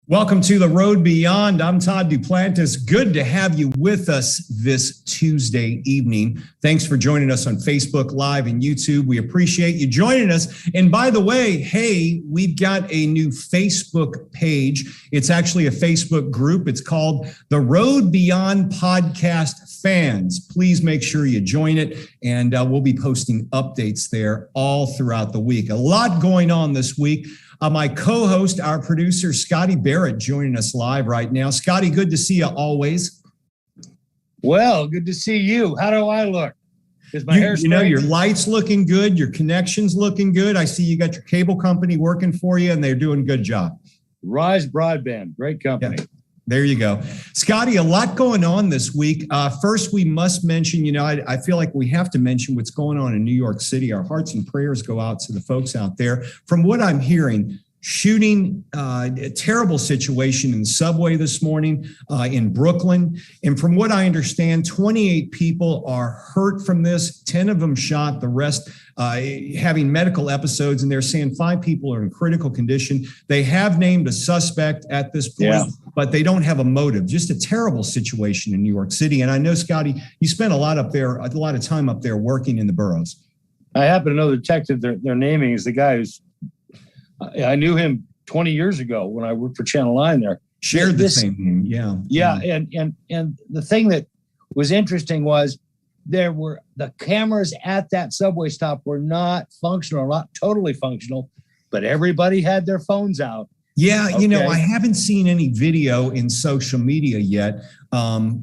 Welcome to The Road Beyond. I'm Todd Duplantis. Good to have you with us this Tuesday evening. Thanks for joining us on Facebook Live and YouTube. We appreciate you joining us. And by the way, hey, we've got a new Facebook page. It's actually a Facebook group. It's called The Road Beyond Podcast Fans. Please make sure you join it, and we'll be posting updates there all throughout the week. A lot going on this week. My co-host, our producer, Scotty Barrett, joining us live right now. Scotty, good to see you always. Well, good to see you. How do I look? Is my hair straight? Your light's looking good. Your connection's looking good. I see you got your cable company working for you, and they're doing a good job. Rise Broadband, great company. Yeah. There you go. Scotty, a lot going on this week. First, we must mention, I feel like we have to mention what's going on in New York City. Our hearts and prayers go out to the folks out there. From what I'm hearing, shooting, a terrible situation in the subway this morning in Brooklyn. And from what I understand, 28 people are hurt from this, 10 of them shot, the rest having medical episodes, and they're saying 5 people are in critical condition. They have named a suspect at this point, but they don't have a motive. Just a terrible situation in New York City. And I know, Scotty, you spent a lot of time up there working in the boroughs. I happen to know the detective they're naming is the guy who's, I knew him 20 years ago when I worked for Channel 9 there. Shared the same name, Yeah, and the thing that was interesting was the cameras at that subway stop were not functional, not totally functional, but everybody had their phones out. Yeah, okay. I haven't seen any video in social media yet,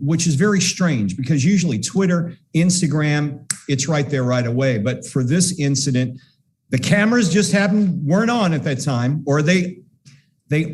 which is very strange because usually Twitter, Instagram, it's right there right away. But for this incident, the cameras just weren't on at that time, or they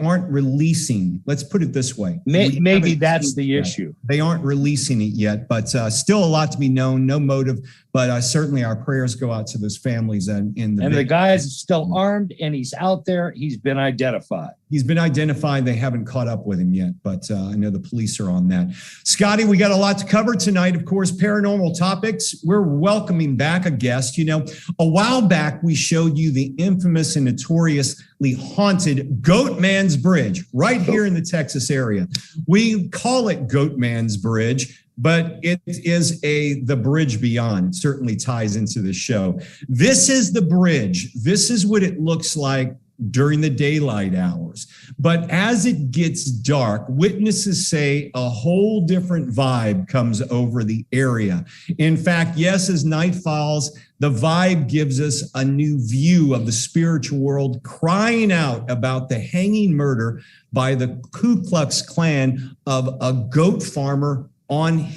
aren't releasing. Let's put it this way. Maybe that's the issue. They aren't releasing it yet, but still a lot to be known. No motive, but certainly our prayers go out to those families. And the guy is still armed, and he's out there. He's been identified. They haven't caught up with him yet, but I know the police are on that. Scotty, we got a lot to cover tonight. Of course, paranormal topics. We're welcoming back a guest. A while back, we showed you the infamous and notoriously haunted Goatman's Bridge right here in the Texas area. We call it Goatman's Bridge, but it is the bridge beyond. It certainly ties into the show. This is the bridge. This is what it looks like during the daylight hours. But as it gets dark, witnesses say a whole different vibe comes over the area. In fact, yes, as night falls, the vibe gives us a new view of the spiritual world, crying out about the hanging murder by the Ku Klux Klan of a goat farmer on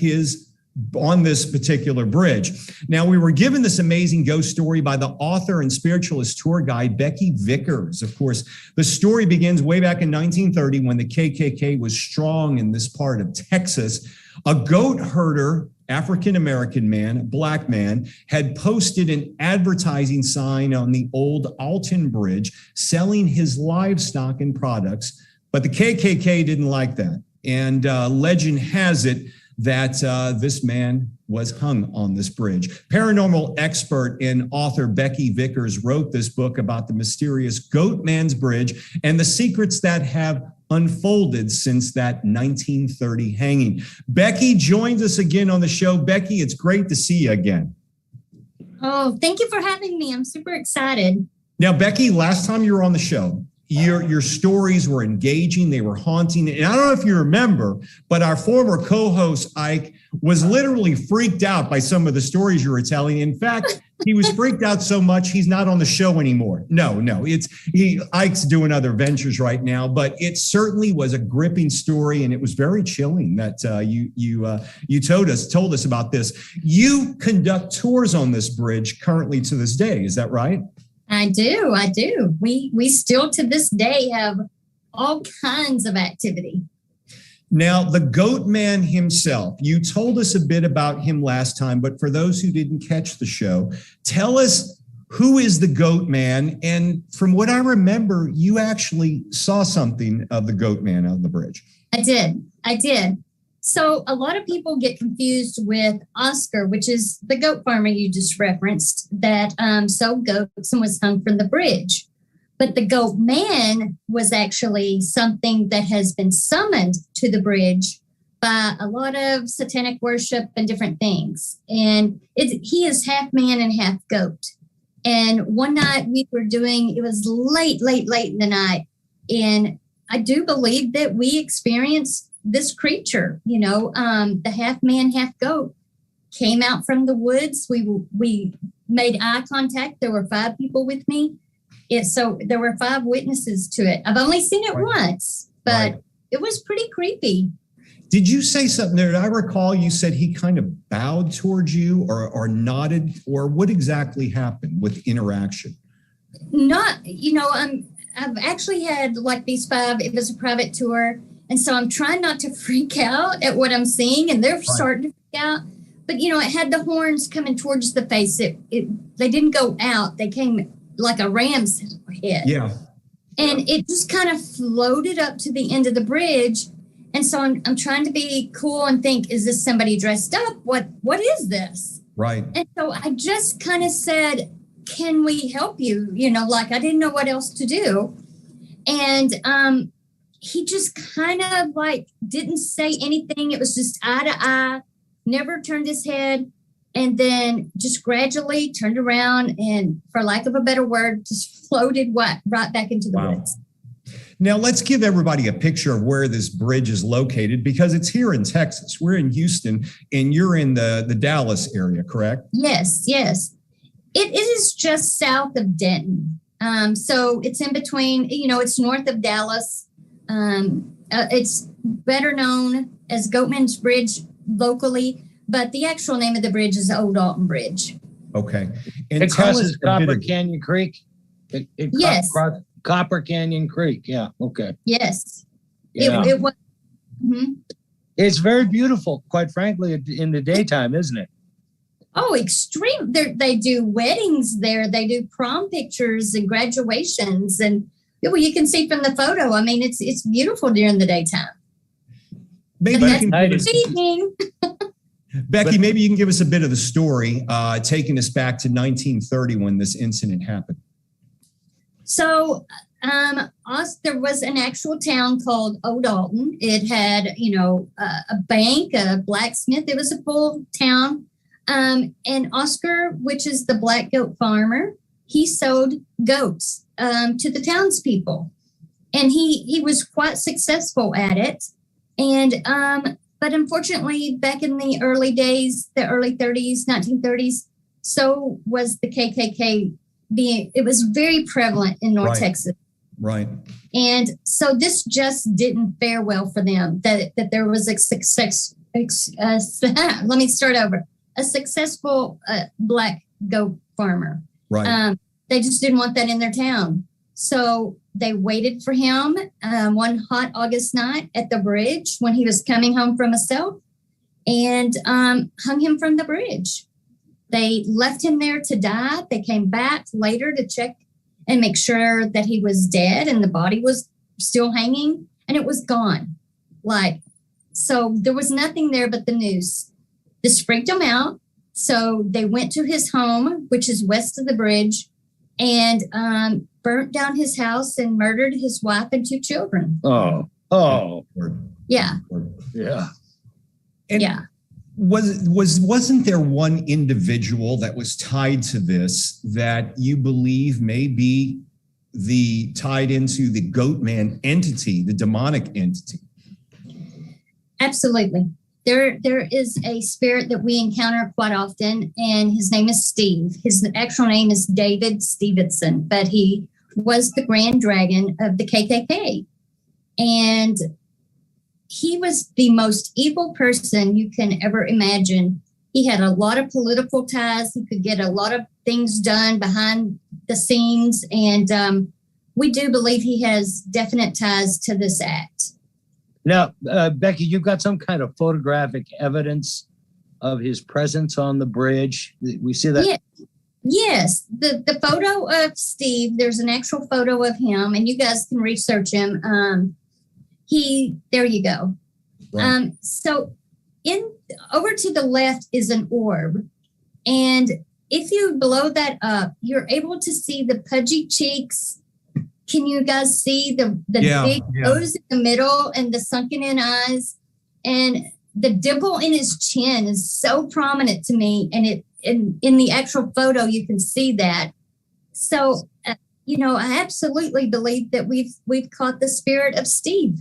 this particular bridge. Now, we were given this amazing ghost story by the author and spiritualist tour guide, Becky Vickers. Of course, the story begins way back in 1930 when the KKK was strong in this part of Texas. A goat herder, African-American man, black man, had posted an advertising sign on the old Alton Bridge selling his livestock and products, but the KKK didn't like that. And legend has it that this man was hung on this bridge. Paranormal expert and author Becky Vickers wrote this book about the mysterious Goatman's Bridge and the secrets that have unfolded since that 1930 hanging. Becky joins us again on the show. Becky, it's great to see you again. Oh, thank you for having me. I'm super excited. Now, Becky, last time you were on the show, your stories were engaging, they were haunting. And I don't know if you remember, but our former co-host, Ike, was literally freaked out by some of the stories you were telling. In fact, he was freaked out so much, he's not on the show anymore. No, Ike's doing other ventures right now, but it certainly was a gripping story. And it was very chilling that you told us about this. You conduct tours on this bridge currently to this day. Is that right? I do. We still to this day have all kinds of activity. Now, the Goatman himself, you told us a bit about him last time, but for those who didn't catch the show, tell us who is the Goatman? And from what I remember, you actually saw something of the Goatman on the bridge. I did. So a lot of people get confused with Oscar, which is the goat farmer you just referenced that sold goats and was hung from the bridge. But the Goatman was actually something that has been summoned to the bridge by a lot of satanic worship and different things. And he is half man and half goat. And one night we were it was late in the night. And I do believe that we experienced this creature, the half man, half goat came out from the woods. We made eye contact. There were 5 people with me. So there were 5 witnesses to it. I've only seen it once, but it was pretty creepy. Did you say something there? Did I recall you said he kind of bowed towards you or nodded, or what exactly happened with interaction? Not, I've actually had like these 5, it was a private tour. And so I'm trying not to freak out at what I'm seeing, and they're starting to freak out. But, it had the horns coming towards the face. They didn't go out. They came like a ram's head. Yeah. And it just kind of floated up to the end of the bridge. And so I'm trying to be cool and think, is this somebody dressed up? What is this? Right. And so I just kind of said, can we help you? I didn't know what else to do. And he just kind of didn't say anything. It was just eye to eye, never turned his head, and then just gradually turned around and, for lack of a better word, just floated right back into the woods. Now, let's give everybody a picture of where this bridge is located, because it's here in Texas. We're in Houston, and you're in the Dallas area, correct? Yes. It is just south of Denton. So it's in between, it's north of Dallas. It's better known as Goatman's Bridge locally, but the actual name of the bridge is Old Alton Bridge. Okay. And it crosses Copper Canyon Creek? Yes. Copper Canyon Creek. Yeah. Okay. Yes. Yeah. It was. Mm-hmm. It's very beautiful, quite frankly, in the daytime, isn't it? Oh, extreme. They do weddings there. They do prom pictures and graduations. And you can see from the photo. I mean, it's beautiful during the daytime. Maybe maybe you can give us a bit of the story, taking us back to 1930 when this incident happened. So there was an actual town called Old Alton. It had, a bank, a blacksmith. It was a full town. And Oscar, which is the black goat farmer, he sold goats to the townspeople. And he was quite successful at it. And but unfortunately, back in the early days, the early 30s, 1930s, so was the KKK. It was very prevalent in North Texas. Right. And so this just didn't fare well for them, that there was a success. Let me start over. A successful black goat farmer. Right. They just didn't want that in their town. So they waited for him one hot August night at the bridge when he was coming home from a sale, and hung him from the bridge. They left him there to die. They came back later to check and make sure that he was dead and the body was still hanging, and it was gone. So there was nothing there but the noose. This freaked them out. So they went to his home, which is west of the bridge, and burnt down his house and murdered his wife and 2 children. Oh. Yeah. Yeah. And yeah. Wasn't there one individual that was tied to this that you believe may be tied into the Goatman entity, the demonic entity? Absolutely. There is a spirit that we encounter quite often, and his name is Steve. His actual name is David Stevenson, but he was the Grand Dragon of the KKK. And he was the most evil person you can ever imagine. He had a lot of political ties. He could get a lot of things done behind the scenes. And we do believe he has definite ties to this act. Now, Becky, you've got some kind of photographic evidence of his presence on the bridge. We see that. Yeah. Yes. The photo of Steve, there's an actual photo of him, and you guys can research him. There you go. Right. So over to the left is an orb. And if you blow that up, you're able to see the pudgy cheeks Can you guys see the big nose in the middle and the sunken in eyes? And the dimple in his chin is so prominent to me. And in the actual photo, you can see that. So, I absolutely believe that we've caught the spirit of Steve.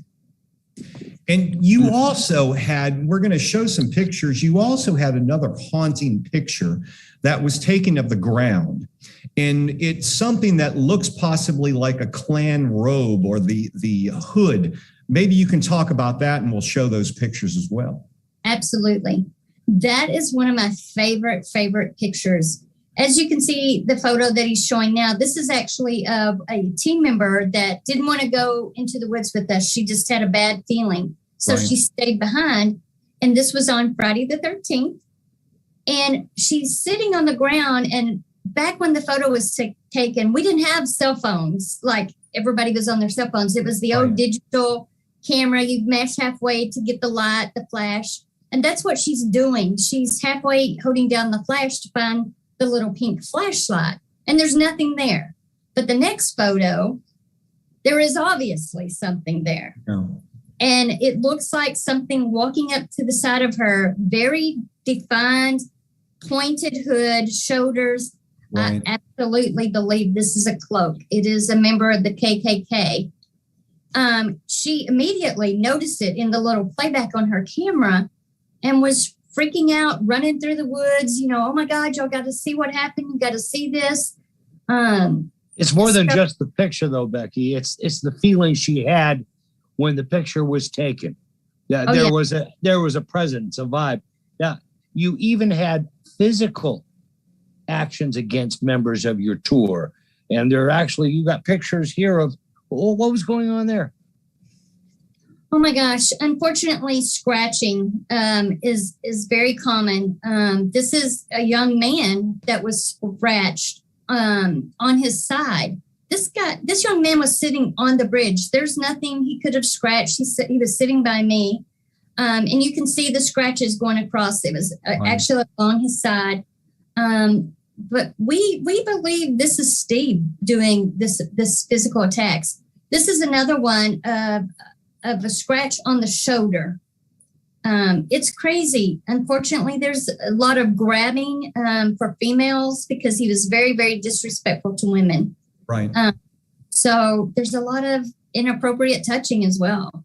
And you also had, we're going to show some pictures. You also had another haunting picture that was taken of the ground. And it's something that looks possibly like a Klan robe or the hood. Maybe you can talk about that and we'll show those pictures as well. Absolutely. That is one of my favorite pictures. As you can see, the photo that he's showing now, this is actually of a team member that didn't want to go into the woods with us. She just had a bad feeling. So She stayed behind. And this was on Friday the 13th. And she's sitting on the ground. And back when the photo was taken, we didn't have cell phones like everybody was on their cell phones. It was the old digital camera. You'd mash halfway to get the light, the flash. And that's what she's doing. She's halfway holding down the flash to find the little pink flashlight, and there's nothing there. But the next photo, there is obviously something there. Oh. And it looks like something walking up to the side of her, very defined, pointed hood, shoulders. Right. I absolutely believe this is a cloak. It is a member of the KKK. She immediately noticed it in the little playback on her camera and was freaking out, running through the woods. Oh my God, y'all got to see what happened. You got to see this. It's more than just the picture, though, Becky. It's the feeling she had when the picture was taken. There was a presence, a vibe. Now, you even had physical actions against members of your tour, and you got pictures here of what was going on there. Oh my gosh. Unfortunately, scratching is very common. This is a young man that was scratched on his side. This young man was sitting on the bridge. There's nothing he could have scratched. He was sitting by me. And you can see the scratches going across. It was actually along his side. But we believe this is Steve doing this physical attacks. This is another one of a scratch on the shoulder. It's crazy. Unfortunately, there's a lot of grabbing for females because he was very, very disrespectful to women. Right. So there's a lot of inappropriate touching as well.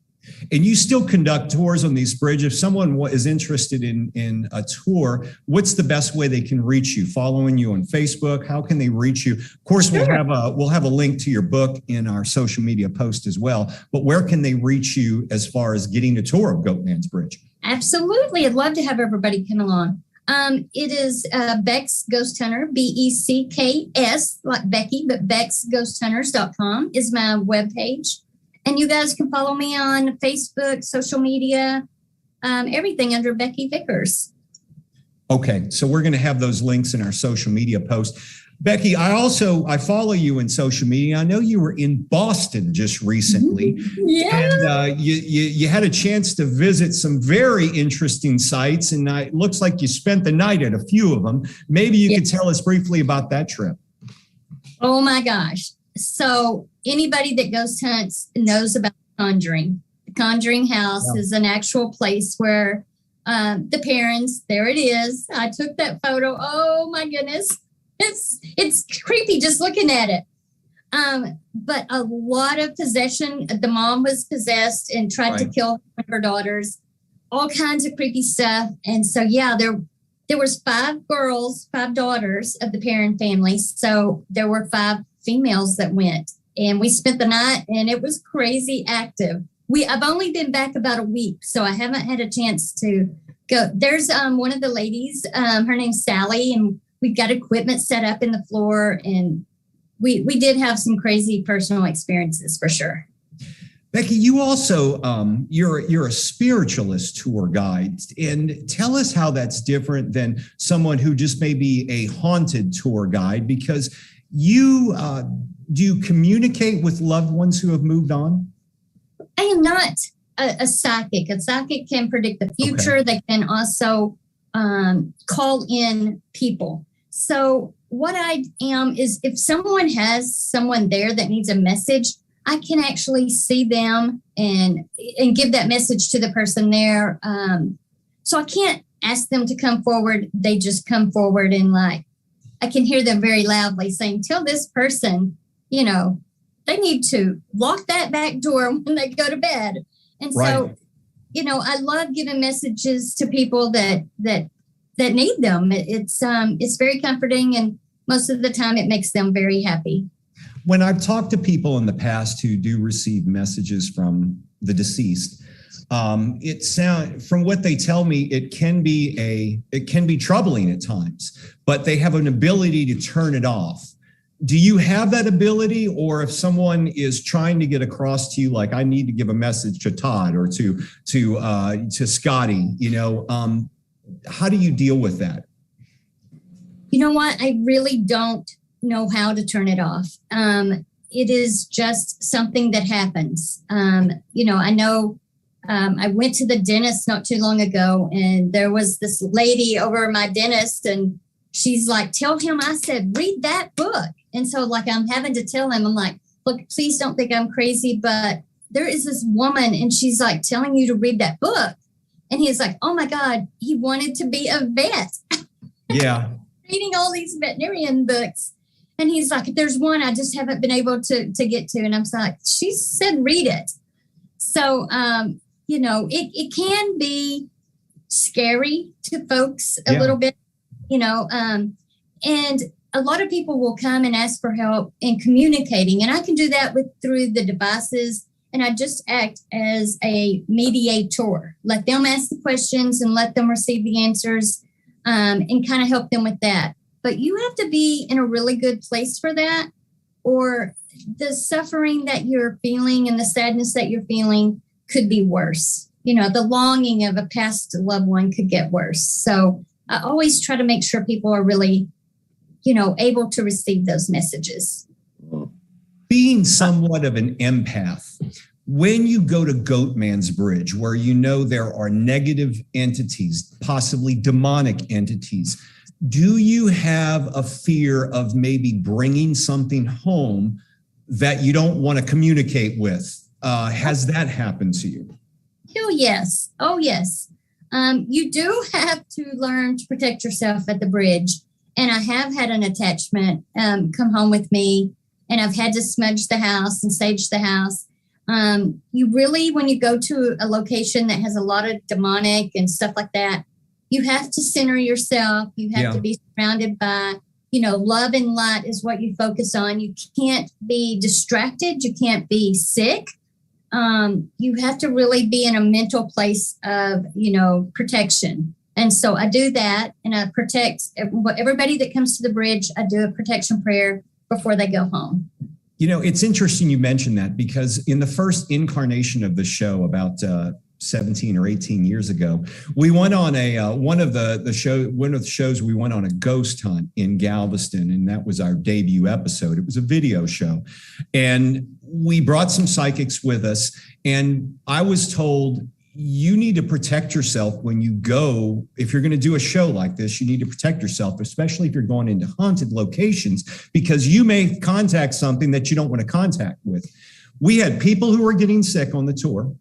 And you still conduct tours on these bridges. If someone is interested in a tour, what's the best way they can reach you? Following you on Facebook? How can they reach you? Of course, sure. we'll have a link to your book in our social media post as well. But where can they reach you as far as getting a tour of Goatman's Bridge? Absolutely. I'd love to have everybody come along. It is Beck's Ghost Hunter, BECKS, like Becky, but BecksGhostHunters.com is my webpage. And you guys can follow me on Facebook, social media, everything under Becky Vickers. Okay, so we're going to have those links in our social media post. Becky, I follow you in social media. I know you were in Boston just recently. Yeah. And you had a chance to visit some very interesting sites, and it looks like you spent the night at a few of them. Maybe you could tell us briefly about that trip. Oh, my gosh. So anybody that ghost hunts knows about The Conjuring. The Conjuring House is an actual place where the parents, there it is. I took that photo. Oh, my goodness. It's creepy just looking at it. But a lot of possession. The mom was possessed and tried to kill her daughters. All kinds of creepy stuff. And so, there was 5 daughters of the Perrin family. So there were 5 females that went, and we spent the night, and it was crazy active. I've only been back about a week, so I haven't had a chance to go. There's one of the ladies, her name's Sally, and we've got equipment set up in the floor, and we did have some crazy personal experiences for sure. Becky, you also, you're a spiritualist tour guide, and tell us how that's different than someone who just may be a haunted tour guide, because do you communicate with loved ones who have moved on? I am not a psychic. A psychic can predict the future. Okay. They can also call in people. So what I am is if someone has someone there that needs a message, I can actually see them and give that message to the person there. So I can't ask them to come forward. They just come forward and like, I can hear them very loudly saying, tell this person, you know, they need to lock that back door when they go to bed. And so, you know, I love giving messages to people that need them. It's very comforting, and most of the time it makes them very happy. When I've talked to people in the past who do receive messages from the deceased, from what they tell me, it can be troubling at times, but they have an ability to turn it off. Do you have that ability? Or if someone is trying to get across to you, like I need to give a message to Todd or to Scotty, you know, how do you deal with that? You know what? I really don't know how to turn it off. It is just something that happens. You know, I know I went to the dentist not too long ago, and there was this lady over my dentist, and she's like, tell him I said, read that book. And so like, I'm having to tell him, I'm like, look, please don't think I'm crazy, but there is this woman and she's like telling you to read that book. And he's like, oh my God, he wanted to be a vet. Yeah. Reading all these veterinarian books. And he's like, there's one I just haven't been able to get to. And I'm like, she said, read it. So, you know, it can be scary to folks a little bit, you know, and a lot of people will come and ask for help in communicating. And I can do that through the devices. And I just act as a mediator. Let them ask the questions and let them receive the answers, and kind of help them with that. But you have to be in a really good place for that, or the suffering that you're feeling and the sadness that you're feeling could be worse. You know, the longing of a past loved one could get worse. So I always try to make sure people are really, you know, able to receive those messages. Being somewhat of an empath, when you go to Goatman's Bridge, where you know there are negative entities, possibly demonic entities, do you have a fear of maybe bringing something home that you don't want to communicate with? Has that happened to you? Oh, yes. Oh, yes. You do have to learn to protect yourself at the bridge. And I have had an attachment come home with me, and I've had to smudge the house and sage the house. You really, when you go to a location that has a lot of demonic and stuff like that, you have to center yourself. You have to be surrounded by, you know, love and light is what you focus on. You can't be distracted. You can't be sick. You have to really be in a mental place of, you know, protection. And so I do that, and I protect everybody that comes to the bridge. I do a protection prayer before they go home. You know, it's interesting you mentioned that, because in the first incarnation of the show about 17 or 18 years ago, we went on one of the shows we went on a ghost hunt in Galveston, and that was our debut episode. It was a video show, and we brought some psychics with us, and I was told, you need to protect yourself when you go. If you're going to do a show like this, you need to protect yourself, especially if you're going into haunted locations, because you may contact something that you don't want to contact with. We had people who were getting sick on the tour.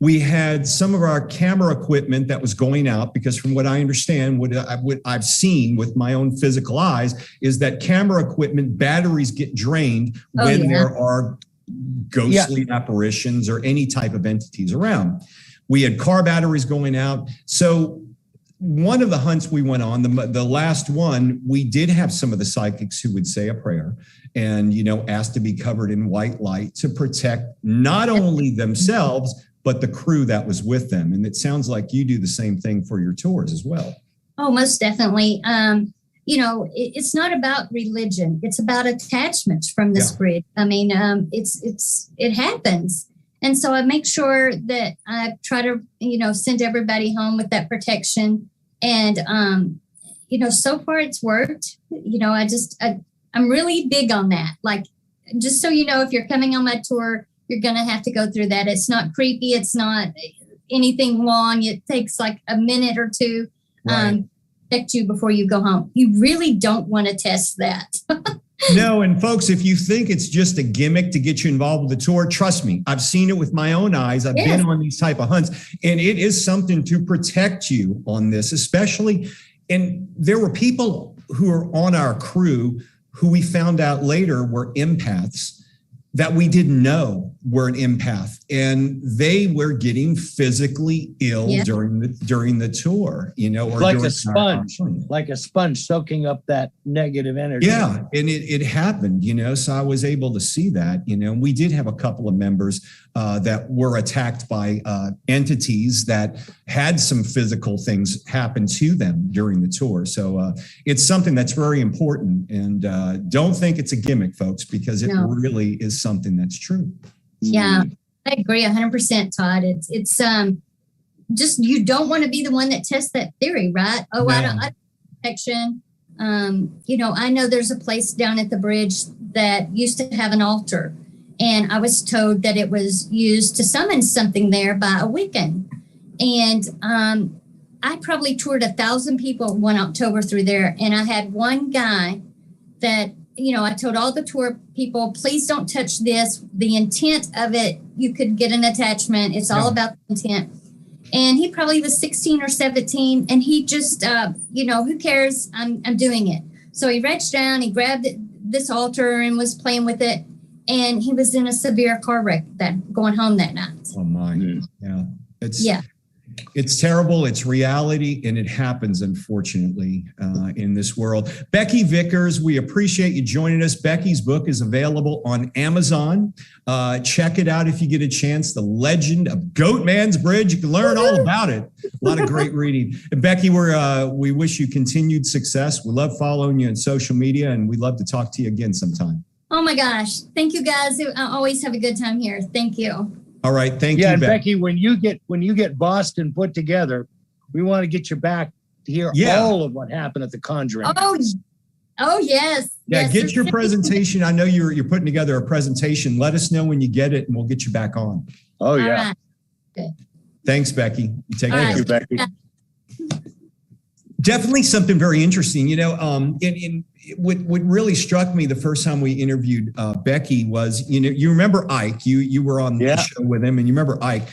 We had some of our camera equipment that was going out, because from what I understand, what I've seen with my own physical eyes is that camera equipment batteries get drained when there are ghostly apparitions or any type of entities around. We had car batteries going out. So one of the hunts we went on, the last one, we did have some of the psychics who would say a prayer and, you know, ask to be covered in white light to protect not only themselves, but the crew that was with them. And it sounds like you do the same thing for your tours as well. Oh, most definitely. You know, it's not about religion. It's about attachments from this bridge. I mean, it happens. And so I make sure that I try to, you know, send everybody home with that protection. And, you know, so far it's worked. You know, I'm really big on that. Like, just so you know, if you're coming on my tour, you're going to have to go through that. It's not creepy. It's not anything long. It takes like a minute or two. Right. protect you before you go home. You really don't want to test that. No, and folks, if you think it's just a gimmick to get you involved with the tour, trust me, I've seen it with my own eyes. I've been on these type of hunts, and it is something to protect you on this, especially. And there were people who are on our crew who we found out later were empaths that we didn't know were an empath, and they were getting physically ill during the tour, or like a sponge soaking up that negative energy. Yeah, and it happened, so I was able to see that, we did have a couple of members that were attacked by entities that had some physical things happen to them during the tour. So it's something that's very important, and don't think it's a gimmick, folks, because it really is something that's true. Yeah, I agree 100%, Todd. It's just, you don't want to be the one that tests that theory, right? Oh, I don't protection. I know there's a place down at the bridge that used to have an altar, and I was told that it was used to summon something there by a Wiccan. And I probably toured 1,000 people one October through there, and I had one guy that, I told all the tour people, please don't touch this. The intent of it, you could get an attachment. It's all about the intent. And he probably was 16 or 17, and he just, who cares? I'm doing it. So he reached down, he grabbed this altar and was playing with it, and he was in a severe car wreck going home that night. Oh my, yeah. It's terrible. It's reality, and it happens, unfortunately, in this world. Becky Vickers, we appreciate you joining us. Becky's book is available on Amazon. Check it out if you get a chance. The Legend of Goatman's Bridge. You can learn all about it. A lot of great reading. And Becky, we wish you continued success. We love following you on social media, and we'd love to talk to you again sometime. Oh my gosh. Thank you, guys. I always have a good time here. Thank you. All right. Thank you, and Becky, when you get Boston put together, we want to get you back to hear all of what happened at the Conjuring. Oh yes. Yeah, get your presentation. I know you're putting together a presentation. Let us know when you get it, and we'll get you back on. Oh yeah. Right. Thanks, Becky. Take care. Thank you, Becky. Definitely something very interesting. What really struck me the first time we interviewed Becky was, you remember Ike. You were on the show with him, and you remember Ike.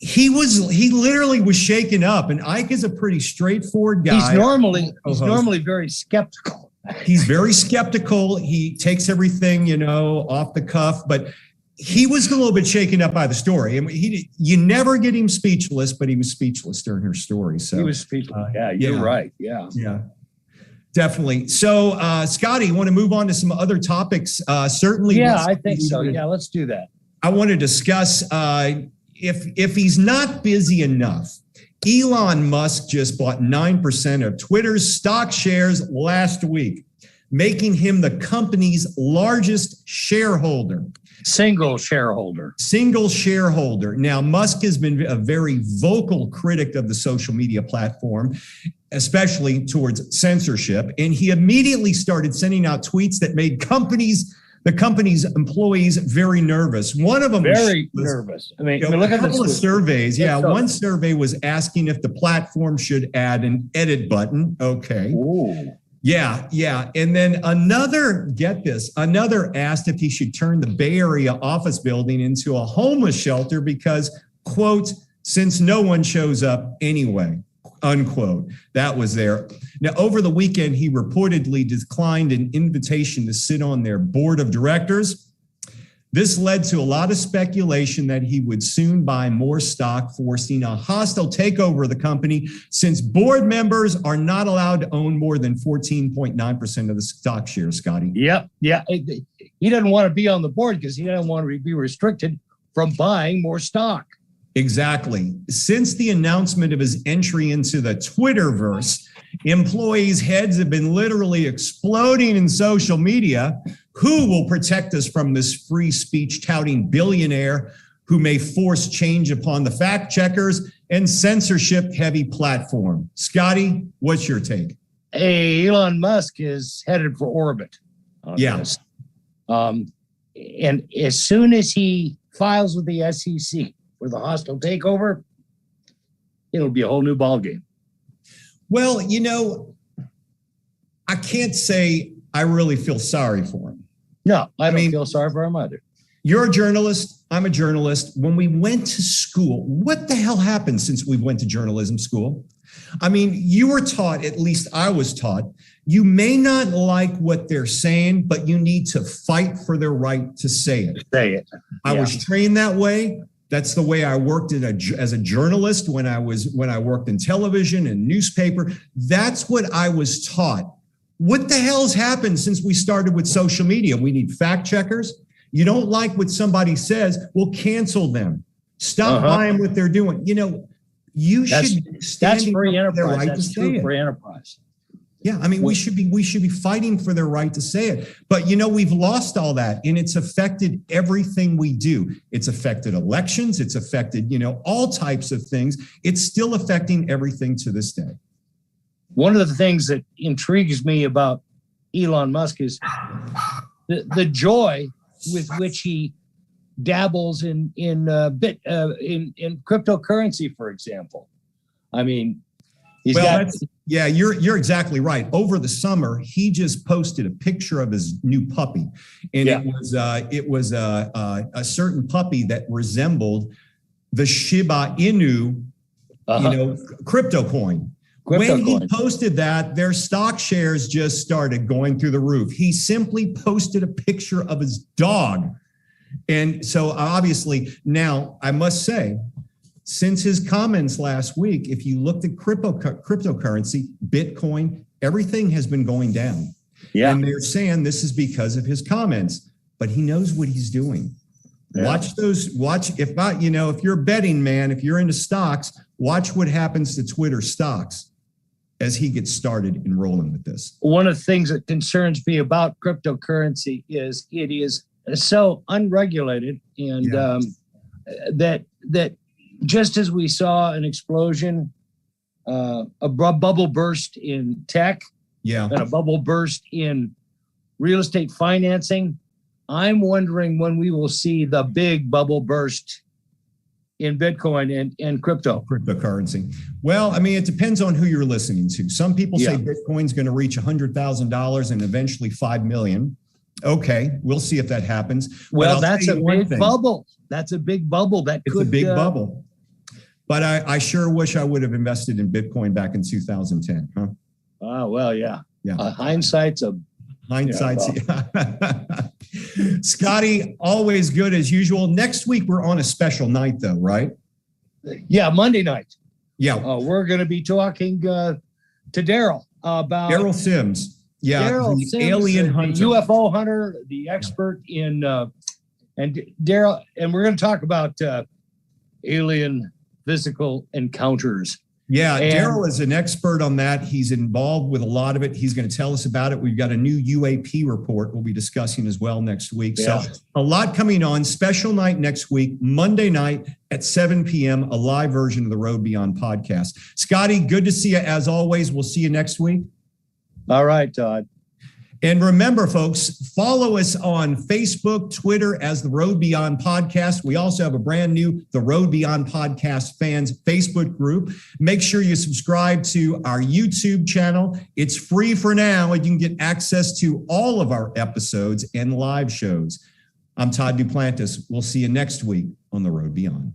He literally was shaken up, and Ike is a pretty straightforward guy. He's normally very skeptical. He's very skeptical. He takes everything, off the cuff, but he was a little bit shaken up by the story. And you never get him speechless, but he was speechless during her story. So he was speechless. You're right. Yeah. Definitely. So, Scotty, you want to move on to some other topics? Certainly. Yeah, I think so. Yeah, let's do that. I want to discuss if he's not busy enough. Elon Musk just bought 9% of Twitter's stock shares last week, making him the company's largest shareholder. Single shareholder. Now, Musk has been a very vocal critic of the social media platform, especially towards censorship. And he immediately started sending out tweets that made the company's employees very nervous. One of them very nervous. I mean, look at a couple of surveys. Yeah, one survey was asking if the platform should add an edit button. Okay. Ooh. Yeah. And then another asked if he should turn the Bay Area office building into a homeless shelter because, quote, since no one shows up anyway, unquote. That was there. Now, over the weekend, he reportedly declined an invitation to sit on their board of directors. This led to a lot of speculation that he would soon buy more stock, forcing a hostile takeover of the company, since board members are not allowed to own more than 14.9% of the stock shares, Scotty. Yep. Yeah. He doesn't want to be on the board because he doesn't want to be restricted from buying more stock. Exactly. Since the announcement of his entry into the Twitterverse, employees' heads have been literally exploding in social media. Who will protect us from this free speech touting billionaire who may force change upon the fact checkers and censorship heavy platform? Scotty, what's your take? Hey, Elon Musk is headed for orbit. Yes. And as soon as he files with the SEC for the hostile takeover, it'll be a whole new ballgame. Well, I can't say I really feel sorry for him. No, I don't feel sorry for him either. You're a journalist. I'm a journalist. When we went to school, what the hell happened since we went to journalism school? I mean, you were taught, at least I was taught, you may not like what they're saying, but you need to fight for their right to say it. I was trained that way. That's the way I worked as a journalist when I worked in television and newspaper. That's what I was taught. What the hell's happened since we started with social media? We need fact checkers. You don't like what somebody says, well, cancel them. Stop buying what they're doing. You should stand that's free up for their enterprise. right That's to say true it. free enterprise. Yeah, I mean, we should be fighting for their right to say it. But we've lost all that, and it's affected everything we do. It's affected elections. It's affected, all types of things. It's still affecting everything to this day. One of the things that intrigues me about Elon Musk is the joy with which he dabbles in cryptocurrency, for example. I mean, you're exactly right. Over the summer, he just posted a picture of his new puppy, and it was a certain puppy that resembled the Shiba Inu, crypto coin. When he posted that, their stock shares just started going through the roof. He simply posted a picture of his dog. And so obviously now I must say, since his comments last week, if you looked at cryptocurrency, Bitcoin, everything has been going down. Yeah. And they're saying this is because of his comments, but he knows what he's doing. Yeah. If you're a betting man, if you're into stocks, watch what happens to Twitter stocks as he gets started enrolling with this. One of the things that concerns me about cryptocurrency is it is so unregulated, and that just as we saw an explosion, a bubble burst in tech, and a bubble burst in real estate financing, I'm wondering when we will see the big bubble burst in Bitcoin and cryptocurrency. Well, I mean, it depends on who you're listening to. Some people say Bitcoin's going to reach $100,000 and eventually 5 million. Okay, we'll see if that happens. Well, that's a big bubble. That's a big bubble. It's a big bubble. But I sure wish I would have invested in Bitcoin back in 2010. Huh? Oh, well, yeah. Hindsight's. Scotty, always good as usual. Next week, we're on a special night, though, right? Yeah, Monday night. Yeah. We're going to be talking to Daryl about... Daryl Sims. Yeah, Daryl the Sims, alien hunter. The UFO hunter, the expert in... and Daryl, and we're going to talk about alien physical encounters. Yeah, Daryl is an expert on that. He's involved with a lot of it. He's going to tell us about it. We've got a new UAP report we'll be discussing as well next week. Yeah. So a lot coming on. Special night next week, Monday night at 7 p.m., a live version of the Road Beyond podcast. Scotty, good to see you as always. We'll see you next week. All right, Todd. And remember, folks, follow us on Facebook, Twitter as the Road Beyond Podcast. We also have a brand new The Road Beyond Podcast fans Facebook group. Make sure you subscribe to our YouTube channel. It's free for now, and you can get access to all of our episodes and live shows. I'm Todd Duplantis. We'll see you next week on The Road Beyond.